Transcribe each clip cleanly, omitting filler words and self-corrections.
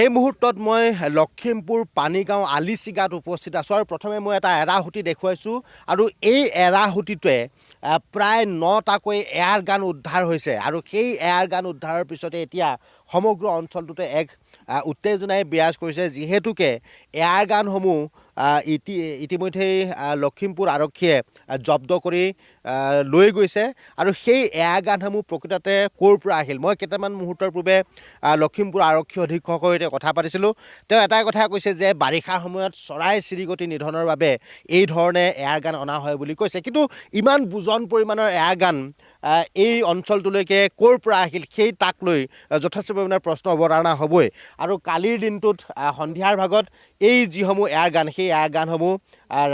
এই মুহূৰ্তত মই লখিমপুৰ পানীগাঁও আলিচিগাত উপস্থিত আছোঁ আৰু প্ৰথমে মই এটা এৰাসুতি দেখুৱাইছোঁ আৰু এই এৰাসুতিটোৱে প্ৰায় 9টাকৈ এয়াৰ গান উদ্ধাৰ হৈছে আৰু সেই এয়াৰ গান উদ্ধাৰৰ পিছতে এতিয়া সমগ্ৰ অঞ্চলটোতে এক উত্তেজনাই বিৰাজ কৰিছে যিহেতুকে এয়াৰ গানসমূহ ইতিমধ্যেই লখিমপুৰ আৰক্ষীয়ে জব্দ কৰি লৈ গৈছে আৰু সেই এয়াৰ গানসমূহ প্ৰকৃততে ক'ৰ পৰা আহিল মই কেইটামান মুহূৰ্তৰ পূৰ্বে লখিমপুৰ আৰক্ষী অধীক্ষকৰ সৈতে কথা পাতিছিলোঁ তেওঁ এটাই কথা কৈছে যে বাৰিষাৰ সময়ত চৰাই চিৰিকটি নিধনৰ বাবে এই ধৰণে এয়াৰ গান অনা হয় বুলি কৈছে কিন্তু ইমান বুজন পৰিমাণৰ এয়াৰ গান এই অঞ্চলটোলৈকে ক'ৰ পৰা আহিল সেই তাক লৈ যথেষ্ট পৰিমাণৰ প্ৰশ্ন অৱতাৰণা হ'বই আৰু কালিৰ দিনটোত সন্ধিয়াৰ ভাগত এই যিসমূহ এয়াৰ গান সেই এয়াৰ গানসমূহ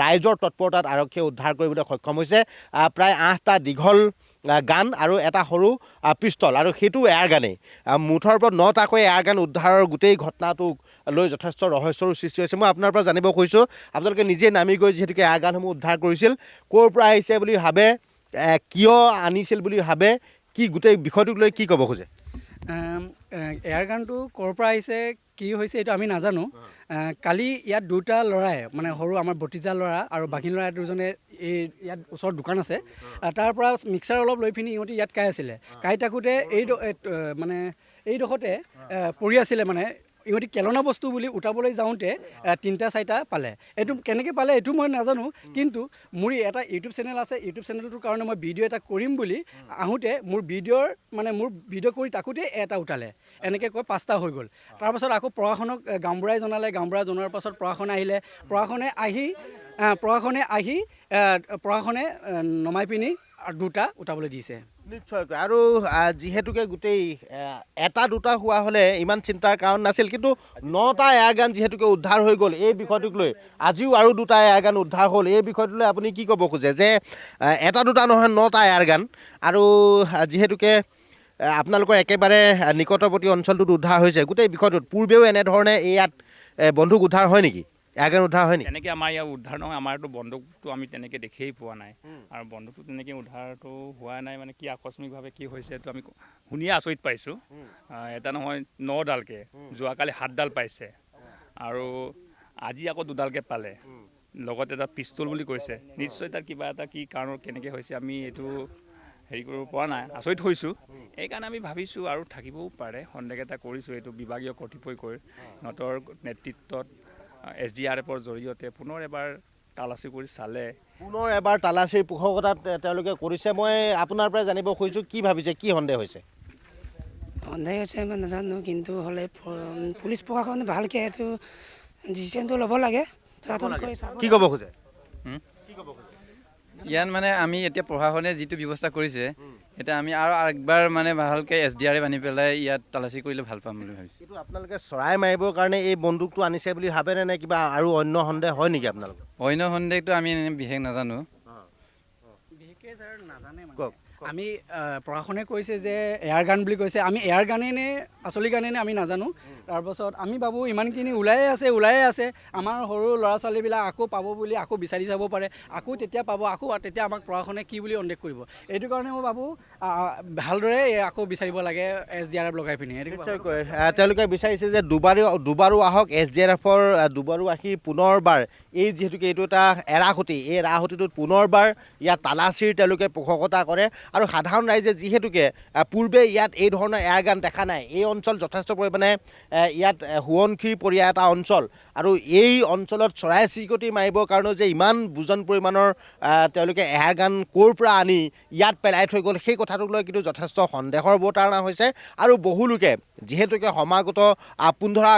ৰাইজৰ তৎপৰতাত আৰক্ষীয়ে উদ্ধাৰ কৰিবলৈ সক্ষম হৈছে প্ৰায় 8টা দীঘল গান আৰু এটা সৰু পিষ্টল আৰু সেইটো এয়াৰ গানেই মুঠৰ ওপৰত 9টাকৈ এয়াৰ গান উদ্ধাৰৰ গোটেই ঘটনাটোক লৈ যথেষ্ট ৰহস্যৰো সৃষ্টি হৈছে মই আপোনাৰ পৰা জানিব খুজিছোঁ আপোনালোকে নিজে নামি গৈ যিহেতুকে এয়াৰ গানসমূহ উদ্ধাৰ কৰিছিল ক'ৰ পৰা আহিছে বুলি ভাবে কিয় আনিছিল বুলি ভাবে কি গোটেই বিষয়টোক লৈ কি ক'ব খোজে এয়াৰ গানটো ক'ৰ পৰা আহিছে কি হৈছে এইটো আমি নাজানো কালি ইয়াত দুটা ল'ৰাই মানে সৰু আমাৰ ভতিজা ল'ৰা আৰু বাকী ল'ৰা দুজনে এই ইয়াত ওচৰত দোকান আছে তাৰ পৰা মিক্সাৰ অলপ লৈ পিনি ইহঁতি ইয়াত কাই আছিলে কাই থাকোঁতে মানে এইডোখৰতে পৰি আছিলে মানে ইহঁতি কেলনা বস্তু বুলি উঠাবলৈ যাওঁতে 3টা 4টা পালে এইটো কেনেকৈ পালে এইটো মই নাজানো কিন্তু মোৰ এটা ইউটিউব চেনেল আছে ইউটিউব চেনেলটোৰ কাৰণে মই ভিডিঅ' এটা কৰিম বুলি আহোঁতে মোৰ ভিডিঅ' কৰি থাকোঁতে এটা উঠালে এনেকৈ কৈ 5টা হৈ গ'ল তাৰপাছত আকৌ প্ৰশাসনক গাঁওবুঢ়াই জনালে গাঁওবুঢ়াই জনোৱাৰ পাছত প্ৰশাসন আহিলে প্ৰশাসনে নমাই পিনি 2টা উঠাবলৈ দিছে নিশ্চয়কৈ আৰু যিহেতুকে গোটেই 1টা 2টা হোৱা হ'লে ইমান চিন্তাৰ কাৰণ নাছিল কিন্তু 9টা এয়াৰ গান যিহেতুকে উদ্ধাৰ হৈ গ'ল এই বিষয়টোক লৈ আজিও আৰু 2টা এয়াৰ গান উদ্ধাৰ হ'ল এই বিষয়টোলৈ আপুনি কি ক'ব খোজে যে 1টা 2টা নহয় 9টা এয়াৰ গান আৰু যিহেতুকে আপোনালোকৰ একেবাৰে নিকটৱৰ্তী অঞ্চলটোত উদ্ধাৰ হৈছে গোটেই বিষয়টোত পূৰ্বেও এনেধৰণে ইয়াত বন্দুক উদ্ধাৰ হয় নেকি এয়াৰ গান উদ্ধাৰ হয় নেকি তেনেকৈ আমাৰ ইয়াত উদ্ধাৰ নহয় আমাৰতো বন্দুকটো আমি তেনেকৈ দেখিয়েই পোৱা নাই আৰু বন্দুকটো তেনেকৈ উদ্ধাৰটো হোৱা নাই মানে কি আকস্মিকভাৱে কি হৈছে এইটো আমি শুনিয়ে আচৰিত পাইছোঁ এটা নহয় 9ডালকৈ যোৱাকালি 7ডাল পাইছে আৰু আজি আকৌ 2ডালকৈ পালে লগতে এটা পিষ্টল বুলি কৈছে নিশ্চয় তাৰ কিবা এটা কি কাৰণত কেনেকৈ হৈছে আমি এইটো হেৰি কৰিব পৰা নাই আচৰিত হৈছোঁ এইকাৰণে আমি ভাবিছোঁ আৰু থাকিবও পাৰে সন্দেহ এটা কৰিছোঁ এইটো বিভাগীয় কৰ্তৃপক্ষৰ সিহঁতৰ নেতৃত্বত SDRFৰ জৰিয়তে পুনৰ এবাৰ তালাচী কৰি চালে পুনৰ এবাৰ তালাচীৰ পোষকতা তেওঁলোকে কৰিছে মই আপোনাৰ পৰা জানিব খুজিছোঁ কি ভাবিছে কি সন্দেহ হৈছে মই নাজানো কিন্তু হ'লে পুলিচ প্ৰশাসনে ভালকৈ এইটো ডিচিশ্যনটো ল'ব লাগে কি ক'ব খোজে ইয়াত মানে আমি এতিয়া প্ৰশাসনে যিটো ব্যৱস্থা কৰিছে এতিয়া আমি আৰু একবাৰ মানে ভালকৈ SDRF আনি পেলাই ইয়াত তালাচী কৰিলে ভাল পাম বুলি ভাবিছোঁ কিন্তু আপোনালোকে চৰাই মাৰিবৰ কাৰণে এই বন্দুকটো আনিছে বুলি ভাবেনে নে কিবা আৰু অন্য সন্দেহ হয় নেকি আপোনালোকৰ অন্য সন্দেহটো আমি বিশেষ নাজানো বিশেষকৈ ছাৰ নাজানে আমি প্ৰশাসনে কৈছে যে এয়াৰ গান বুলি কৈছে আমি এয়াৰ গানেই নে আচলি গানেই নে আমি নাজানো তাৰপাছত আমি ভাবোঁ ইমানখিনি ওলায়ে আছে আমাৰ সৰু ল'ৰা ছোৱালীবিলাক আকৌ পাব বুলি আকৌ বিচাৰি চাব পাৰে আকৌ তেতিয়া পাব আকৌ তেতিয়া আমাক প্ৰশাসনে কি বুলি সন্দেহ কৰিব এইটো কাৰণে মই ভাবোঁ ভালদৰে আকৌ বিচাৰিব লাগে SDRF লগাই পিনি নিশ্চয়কৈ তেওঁলোকে বিচাৰিছে যে দুবাৰো আহক SDRFৰ দুবাৰো আহি পুনৰবাৰ এই যিহেতুকে এইটো এটা এৰাসুতি এই এৰাসুতিটোত পুনৰবাৰ ইয়াত তালাচীৰ তেওঁলোকে পোষকতা কৰে আৰু সাধাৰণ ৰাইজে যিহেতুকে পূৰ্বে ইয়াত এই ধৰণৰ এয়াৰ গান দেখা নাই এই অঞ্চল যথেষ্ট পৰিমাণে ইয়াত সোৱণশিৰিপৰীয়া এটা অঞ্চল আৰু এই অঞ্চলত চৰাই চিৰিকটি মাৰিবৰ কাৰণেও যে ইমান বুজন পৰিমাণৰ তেওঁলোকে এয়াৰ গান ক'ৰ পৰা আনি ইয়াত পেলাই থৈ গ'ল সেই কথাটোক লৈ কিন্তু যথেষ্ট সন্দেহৰ অৱতাৰণা হৈছে আৰু বহু লোকে যিহেতুকে সমাগত 15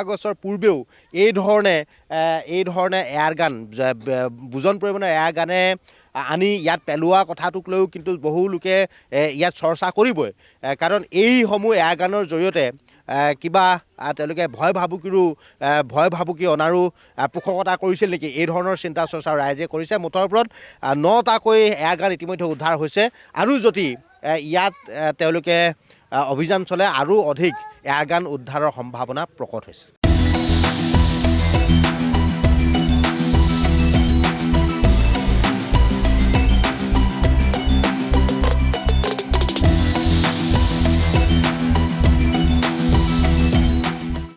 আগষ্টৰ পূৰ্বেও এই ধৰণে এয়াৰ গান বুজন পৰিমাণৰ এয়াৰ গানে আনি ইয়াত পেলোৱা কথাটোক লৈও কিন্তু বহু লোকে ইয়াত চৰ্চা কৰিবই কাৰণ এইসমূহ এয়াৰ গানৰ জৰিয়তে কিবা তেওঁলোকে ভয় ভাবুকি অনাৰো পোষকতা কৰিছিল নেকি এই ধৰণৰ চিন্তা চৰ্চা ৰাইজে কৰিছে মুঠৰ ওপৰত 9টাকৈ এয়াৰ গান ইতিমধ্যে উদ্ধাৰ হৈছে আৰু যদি ইয়াত তেওঁলোকে অভিযান চলে আৰু অধিক এয়াৰ গান উদ্ধাৰৰ সম্ভাৱনা প্ৰকট হৈছে